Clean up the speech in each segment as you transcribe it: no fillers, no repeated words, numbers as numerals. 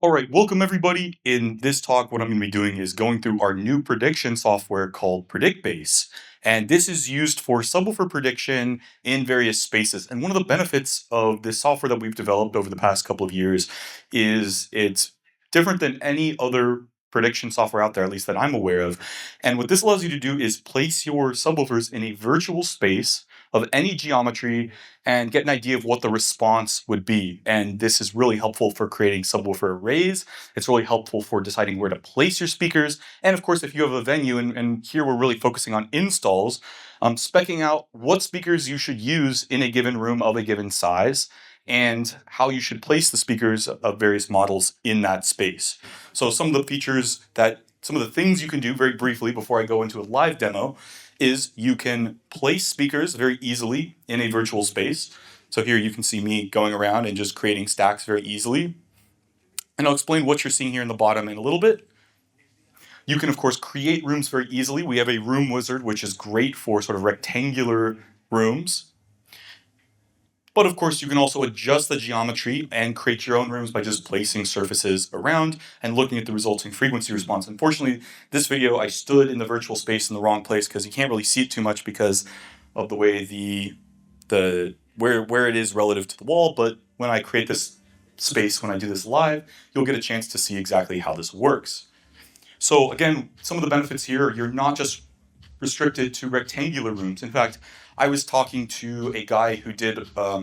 All right, welcome everybody. In this talk, what I'm going to be doing is going through our new prediction software called Predictbase. And this is used for subwoofer prediction in various spaces. And one of the benefits of this software that we've developed over the past couple of years is it's different than any other prediction software out there, at least that I'm aware of. And what this allows you to do is place your subwoofers in a virtual space of any geometry and get an idea of what the response would be. And this is really helpful for creating subwoofer arrays. It's really helpful for deciding where to place your speakers. And of course, if you have a venue, and here we're really focusing on installs, specking out what speakers you should use in a given room of a given size and how you should place the speakers of various models in that space. So some of the things you can do very briefly before I go into a live demo is you can place speakers very easily in a virtual space. So here you can see me going around and just creating stacks very easily. And I'll explain what you're seeing here in the bottom in a little bit. You can, of course, create rooms very easily. We have a room wizard, which is great for sort of rectangular rooms. But of course, you can also adjust the geometry and create your own rooms by just placing surfaces around and looking at the resulting frequency response. Unfortunately, this video, I stood in the virtual space in the wrong place because you can't really see it too much because of the way where it is relative to the wall. But when I create this space, when I do this live, you'll get a chance to see exactly how this works. So again, some of the benefits here, you're not just restricted to rectangular rooms. In fact, I was talking to a guy who did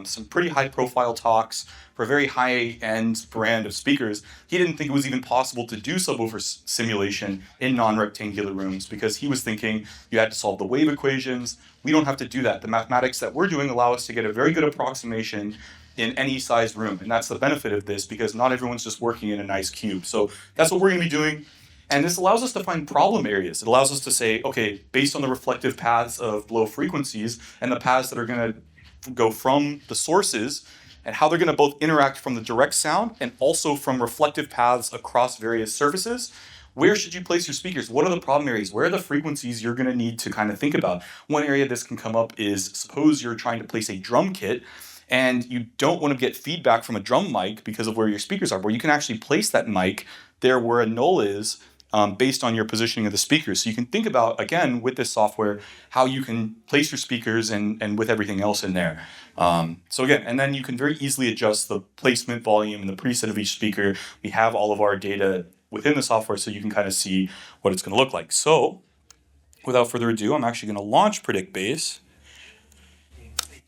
some pretty high profile talks for a very high end brand of speakers. He didn't think it was even possible to do subwoofer simulation in non-rectangular rooms because he was thinking you had to solve the wave equations. We don't have to do that. The mathematics that we're doing allow us to get a very good approximation in any size room. And that's the benefit of this because not everyone's just working in a nice cube. So that's what we're going to be doing. And this allows us to find problem areas. It allows us to say, okay, based on the reflective paths of low frequencies and the paths that are going to go from the sources and how they're going to both interact from the direct sound and also from reflective paths across various surfaces, where should you place your speakers? What are the problem areas? Where are the frequencies you're going to need to kind of think about? One area this can come up is suppose you're trying to place a drum kit and you don't want to get feedback from a drum mic because of where your speakers are, where you can actually place that mic there where a null is, based on your positioning of the speakers. So you can think about, again, with this software, how you can place your speakers and with everything else in there. So again, and then you can very easily adjust the placement volume and the preset of each speaker. We have all of our data within the software so you can kind of see what it's going to look like. So without further ado, I'm actually going to launch Predictbase,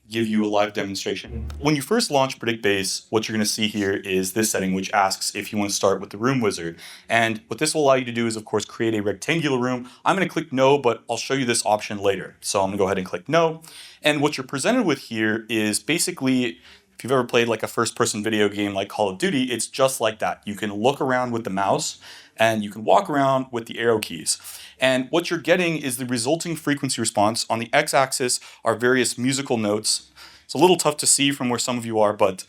give you a live demonstration. When you first launch Predictbase, what you're going to see here is this setting, which asks if you want to start with the room wizard. And what this will allow you to do is, of course, create a rectangular room. I'm going to click no, but I'll show you this option later. So I'm going to go ahead and click no. And what you're presented with here is basically, if you've ever played like a first-person video game like Call of Duty, it's just like that. You can look around with the mouse and you can walk around with the arrow keys. And what you're getting is the resulting frequency response. On the x-axis are various musical notes. It's a little tough to see from where some of you are, but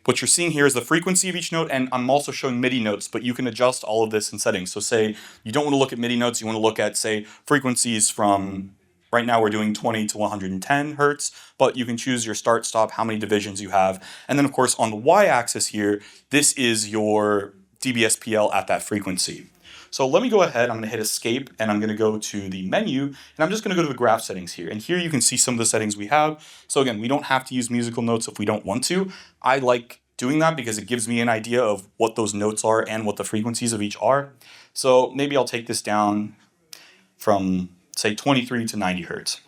what you're seeing here is the frequency of each note, and I'm also showing MIDI notes, but you can adjust all of this in settings. So say you don't want to look at MIDI notes, you want to look at, say, frequencies from, right now we're doing 20 to 110 hertz, but you can choose your start, stop, how many divisions you have. And then of course on the y-axis here, this is your dBSPL at that frequency. So let me go ahead, I'm going to hit escape and I'm going to go to the menu and I'm just going to go to the graph settings here. And here you can see some of the settings we have. So again, we don't have to use musical notes if we don't want to. I like doing that because it gives me an idea of what those notes are and what the frequencies of each are. So maybe I'll take this down from say 23 to 90 hertz.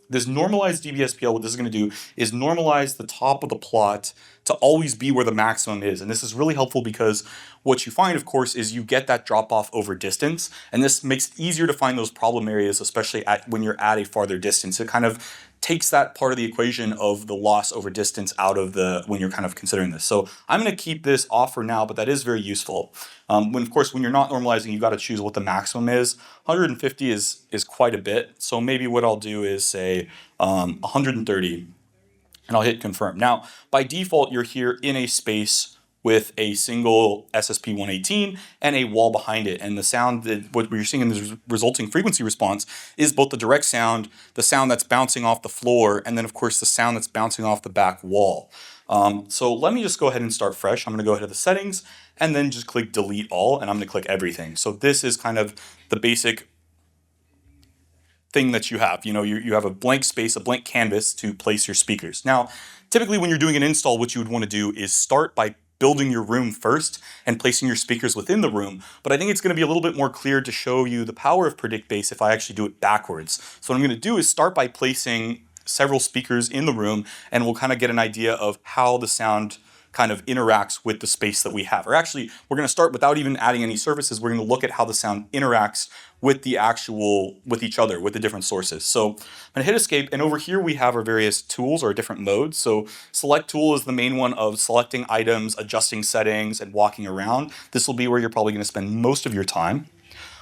This normalized dBSPL, what this is going to do is normalize the top of the plot to always be where the maximum is. And this is really helpful because what you find, of course, is you get that drop off over distance. And this makes it easier to find those problem areas, especially when you're at a farther distance. It kind of takes that part of the equation of the loss over distance out of when you're kind of considering this. So I'm going to keep this off for now, but that is very useful. Of course, when you're not normalizing, you've got to choose what the maximum is. 150 is quite a bit. So maybe what I'll do is say 130 and I'll hit confirm. Now, by default, you're here in a space with a single SSP 118 and a wall behind it. And the sound, what you're seeing in the resulting frequency response is both the direct sound, the sound that's bouncing off the floor, and then of course the sound that's bouncing off the back wall. So let me just go ahead and start fresh. I'm going to go ahead to the settings and then just click delete all, and I'm going to click everything. So this is kind of the basic thing that you have. You have a blank space, a blank canvas to place your speakers. Now, typically when you're doing an install, what you would want to do is start by building your room first and placing your speakers within the room. But I think it's going to be a little bit more clear to show you the power of PredictBase if I actually do it backwards. So what I'm going to do is start by placing several speakers in the room, and we'll kind of get an idea of how the sound kind of interacts with the space that we have. Or actually, we're going to start without even adding any surfaces. We're going to look at how the sound interacts with each other, with the different sources. So I'm going to hit escape, and over here we have our various tools or different modes. So select tool is the main one of selecting items, adjusting settings, and walking around. This will be where you're probably going to spend most of your time.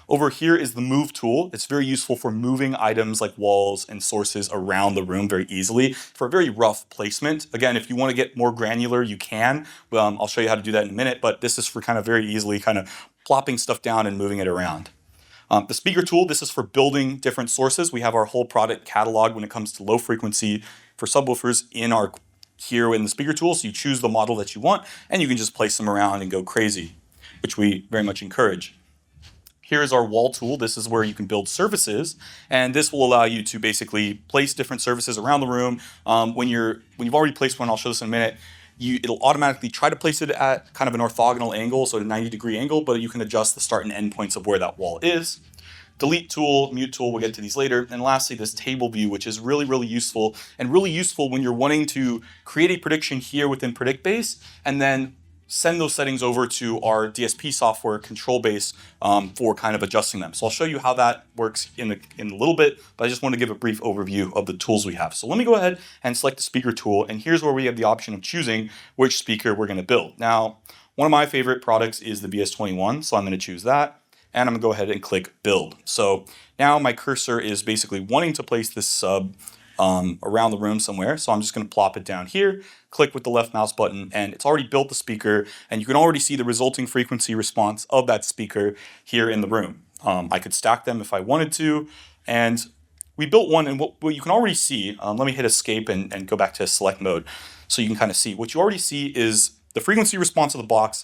Over here is the move tool. It's very useful for moving items like walls and sources around the room very easily for a very rough placement. Again, if you want to get more granular, you can. I'll show you how to do that in a minute, but this is for kind of very easily kind of plopping stuff down and moving it around. The speaker tool, this is for building different sources. We have our whole product catalog when it comes to low frequency for subwoofers here in the speaker tool. So you choose the model that you want and you can just place them around and go crazy, which we very much encourage. Here is our wall tool. This is where you can build surfaces, and this will allow you to basically place different surfaces around the room. When you've already placed one, I'll show this in a minute, it'll automatically try to place it at kind of an orthogonal angle, so at a 90-degree angle, but you can adjust the start and end points of where that wall is. Delete tool, mute tool, we'll get to these later. And lastly, this table view, which is really, really useful, and really useful when you're wanting to create a prediction here within PredictBase, and then send those settings over to our DSP software Control-Base for kind of adjusting them. So I'll show you how that works in a little bit, but I just want to give a brief overview of the tools we have. So let me go ahead and select the speaker tool, and here's where we have the option of choosing which speaker we're going to build. Now, one of my favorite products is the BS21, so I'm going to choose that, and I'm going to go ahead and click build. So now my cursor is basically wanting to place this sub around the room somewhere. So I'm just going to plop it down here, click with the left mouse button, and it's already built the speaker, and you can already see the resulting frequency response of that speaker here in the room. I could stack them if I wanted to, and we built one, and what you can already see, let me hit escape and go back to select mode so you can kind of see. What you already see is the frequency response of the box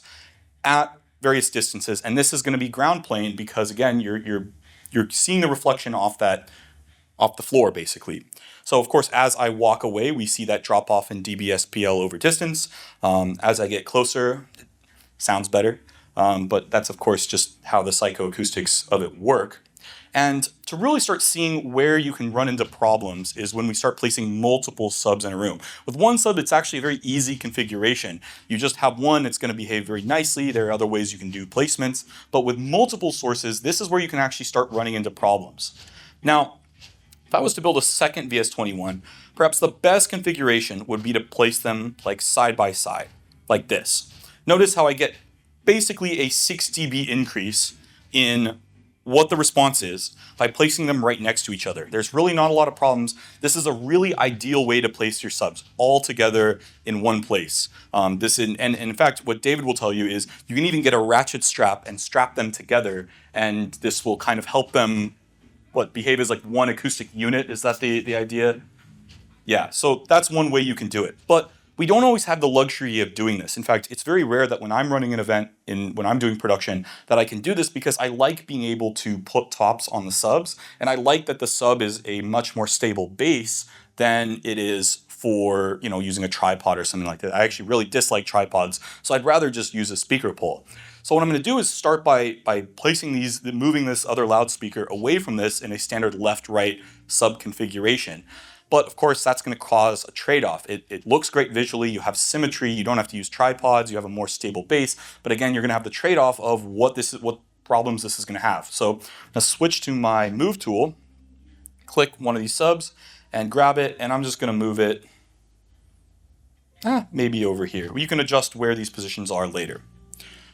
at various distances, and this is going to be ground plane because, again, you're seeing the reflection off the floor, basically. So, of course, as I walk away, we see that drop off in dBSPL over distance. As I get closer, it sounds better. But that's, of course, just how the psychoacoustics of it work. And to really start seeing where you can run into problems is when we start placing multiple subs in a room. With one sub, it's actually a very easy configuration. You just have one, it's going to behave very nicely. There are other ways you can do placements. But with multiple sources, this is where you can actually start running into problems. Now, if I was to build a second VS21, perhaps the best configuration would be to place them like side by side, like this. Notice how I get basically a 6 dB increase in what the response is by placing them right next to each other. There's really not a lot of problems. This is a really ideal way to place your subs all together in one place. And in fact, what David will tell you is you can even get a ratchet strap and strap them together, and this will kind of help them behave as like one acoustic unit. Is that the idea? Yeah, so that's one way you can do it. But we don't always have the luxury of doing this. In fact, it's very rare that when I'm running an event, when I'm doing production, that I can do this because I like being able to put tops on the subs, and I like that the sub is a much more stable base than it is for using a tripod or something like that. I actually really dislike tripods, so I'd rather just use a speaker pole. So what I'm going to do is start by moving this other loudspeaker away from this in a standard left-right sub configuration. But of course, that's going to cause a trade-off. It looks great visually, you have symmetry, you don't have to use tripods, you have a more stable base, but again, you're going to have the trade-off of what problems this is going to have. So I'm going to switch to my move tool, click one of these subs, and grab it, and I'm just going to move it maybe over here. You can adjust where these positions are later.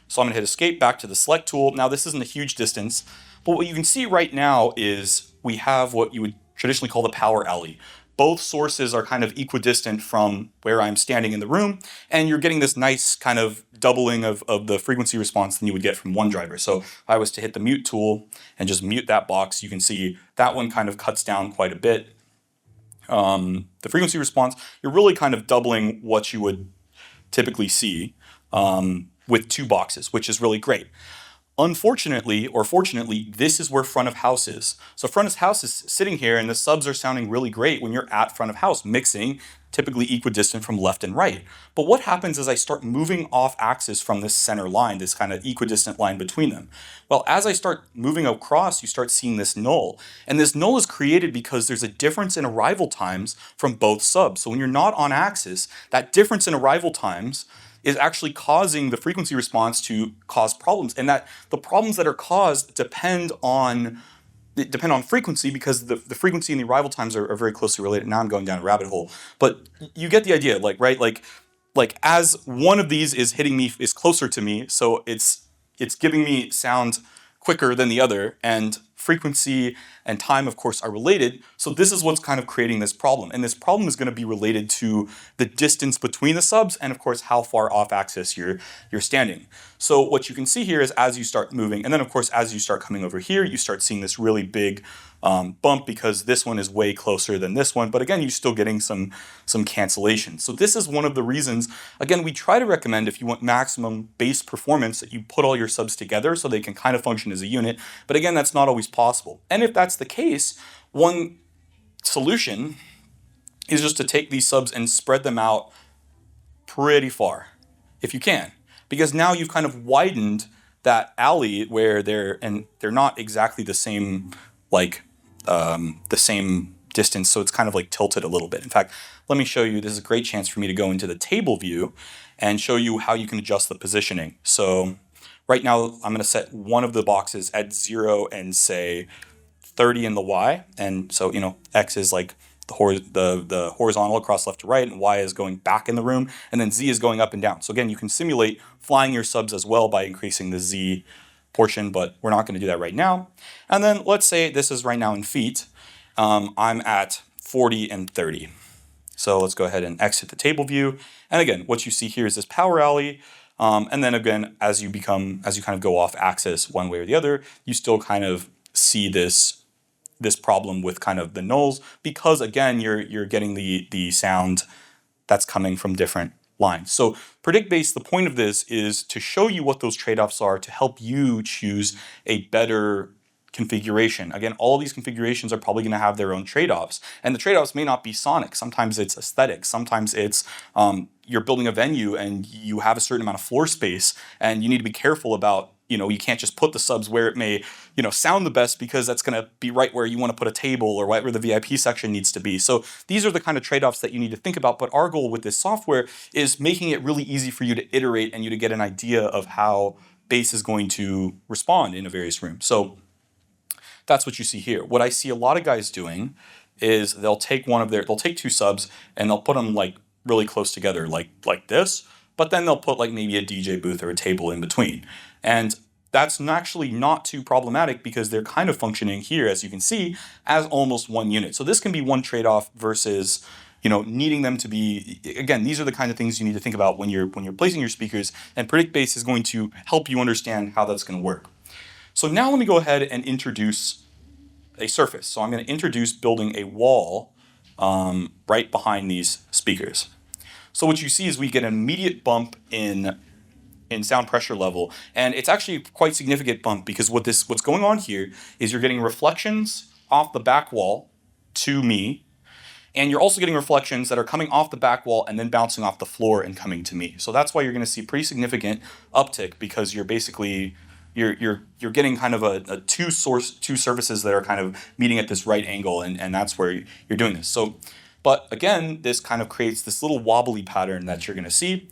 So I'm going to hit escape back to the select tool. Now this isn't a huge distance, but what you can see right now is we have what you would traditionally call the power alley. Both sources are kind of equidistant from where I'm standing in the room, and you're getting this nice kind of doubling of the frequency response than you would get from one driver. So if I was to hit the mute tool and just mute that box, you can see that one kind of cuts down quite a bit. The frequency response, you're really kind of doubling what you would typically see with 2 boxes, which is really great. Unfortunately, or fortunately, this is where front of house is. So front of house is sitting here and the subs are sounding really great when you're at front of house, mixing, typically equidistant from left and right. But what happens is I start moving off axis from this center line, this kind of equidistant line between them. Well, as I start moving across, you start seeing this null. And this null is created because there's a difference in arrival times from both subs. So when you're not on axis, that difference in arrival times is actually causing the frequency response to cause problems, and that the problems that are caused depend on frequency, because the frequency and the arrival times are very closely related. Now I'm going down a rabbit hole, but you get the idea, like, right? Like as one of these is hitting me, is closer to me, so it's giving me sound quicker than the other, and frequency and time, of course, are related. So this is what's kind of creating this problem. And this problem is going to be related to the distance between the subs and, of course, how far off axis you're standing. So what you can see here is as you start moving, and then, of course, as you start coming over here, you start seeing this really big bump, because this one is way closer than this one. But again, you're still getting some cancellation. So this is one of the reasons, again, we try to recommend, if you want maximum bass performance, that you put all your subs together so they can kind of function as a unit. But again, that's not always possible. And if that's the case, one solution is just to take these subs and spread them out pretty far, if you can, because now you've kind of widened that alley where they're not exactly the same, like the same distance, so it's kind of like tilted a little bit. In fact, let me show you. This is a great chance for me to go into the table view and show you how you can adjust the positioning. So right now I'm going to set one of the boxes at 0 and say 30 in the Y, and so X is like the horizontal across left to right, and Y is going back in the room, and then Z is going up and down. So again, you can simulate flying your subs as well by increasing the Z portion, but we're not going to do that right now. And then let's say this is right now in feet. I'm at 40 and 30. So let's go ahead and exit the table view. And again, what you see here is this power alley. And then again, as you kind of go off axis one way or the other, you still kind of see this problem with kind of the nulls, because again, you're getting the sound that's coming from different lines. So PredictBase, the point of this is to show you what those trade-offs are to help you choose a better configuration. Again, all these configurations are probably going to have their own trade-offs, and the trade-offs may not be sonic. Sometimes it's aesthetic. Sometimes it's you're building a venue and you have a certain amount of floor space, and you need to be careful about, you can't just put the subs where it may, sound the best, because that's going to be right where you want to put a table or right where the VIP section needs to be. So these are the kind of trade-offs that you need to think about. But our goal with this software is making it really easy for you to iterate and you to get an idea of how bass is going to respond in a various room. So that's what you see here. What I see a lot of guys doing is they'll take 2 subs and they'll put them like really close together, like this, but then they'll put like maybe a DJ booth or a table in between. And that's actually not too problematic, because they're kind of functioning here, as you can see, as almost one unit. So this can be one trade-off versus, needing them to be, again, these are the kind of things you need to think about when you're placing your speakers, and PredictBase is going to help you understand how that's going to work. So now let me go ahead and introduce a surface. So I'm going to introduce building a wall right behind these speakers. So what you see is we get an immediate bump in sound pressure level, and it's actually quite significant bump, because what's going on here is you're getting reflections off the back wall to me, and you're also getting reflections that are coming off the back wall and then bouncing off the floor and coming to me. So that's why you're going to see pretty significant uptick, because you're basically you're getting kind of a two surfaces that are kind of meeting at this right angle, and that's where you're doing this. So, but again, this kind of creates this little wobbly pattern that you're going to see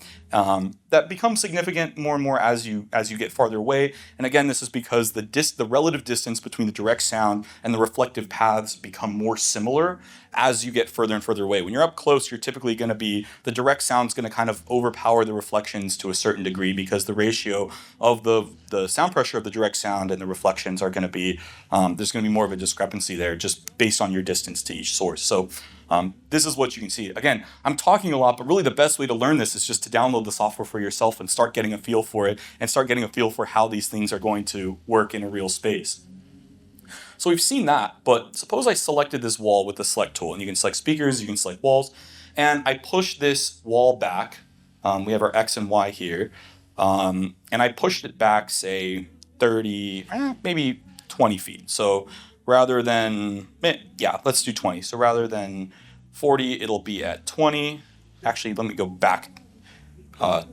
that becomes significant more and more as you get farther away. And again, this is because the relative distance between the direct sound and the reflective paths become more similar as you get further and further away. When you're up close, you're typically going to be, the direct sound's going to kind of overpower the reflections to a certain degree, because the ratio of the sound pressure of the direct sound and the reflections are going to be, there's going to be more of a discrepancy there just based on your distance to each source. So this is what you can see. Again, I'm talking a lot, but really the best way to learn this is just to download the software for yourself and start getting a feel for it, and start getting a feel for how these things are going to work in a real space. So we've seen that, but suppose I selected this wall with the select tool, and you can select speakers, you can select walls, and I push this wall back We have our X and Y here. And I pushed it back, say 30, maybe 20 feet. So rather than, yeah, let's do 20. So rather than 40, it'll be at 20. Actually, let me go back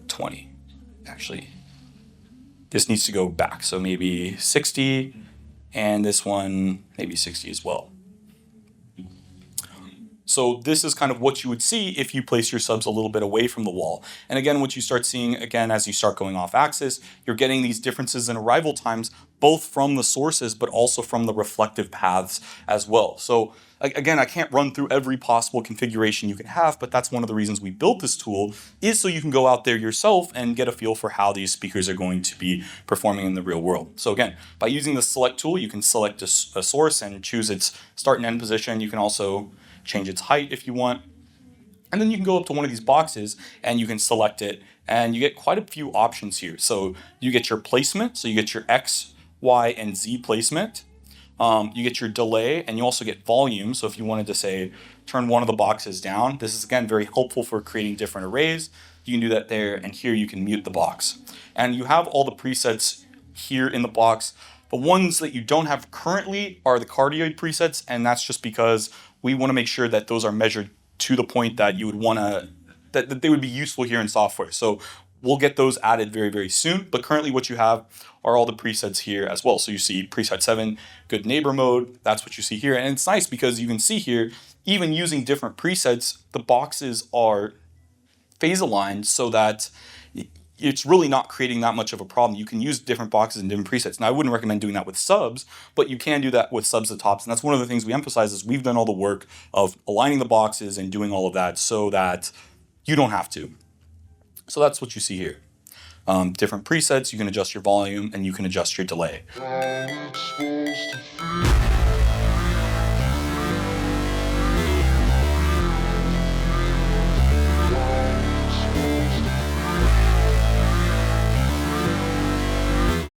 20. Actually, this needs to go back. So maybe 60, and this one, maybe 60 as well. So this is kind of what you would see if you place your subs a little bit away from the wall. And again, what you start seeing, again, as you start going off axis, you're getting these differences in arrival times, both from the sources, but also from the reflective paths as well. So again, I can't run through every possible configuration you can have, but that's one of the reasons we built this tool, is so you can go out there yourself and get a feel for how these speakers are going to be performing in the real world. So again, by using the select tool, you can select a source and choose its start and end position. You can also change its height if you want. And then you can go up to one of these boxes and you can select it, and you get quite a few options here. So you get your placement, so you get your X, Y, and Z placement. You get your delay, and you also get volume. So if you wanted to, say, turn one of the boxes down, this is again very helpful for creating different arrays. You can do that there, and here you can mute the box. And you have all the presets here in the box. The ones that you don't have currently are the cardioid presets, and that's just because we want to make sure that those are measured to the point that you would want to, that they would be useful here in software. So we'll get those added very, very soon. But currently what you have are all the presets here as well. So you see preset 7, good neighbor mode. That's what you see here. And it's nice because you can see here, even using different presets, the boxes are phase aligned so that it's really not creating that much of a problem. You can use different boxes and different presets. Now, I wouldn't recommend doing that with subs, but you can do that with subs to tops. And that's one of the things we emphasize, is we've done all the work of aligning the boxes and doing all of that so that you don't have to. So that's what you see here. Different presets, you can adjust your volume and you can adjust your delay.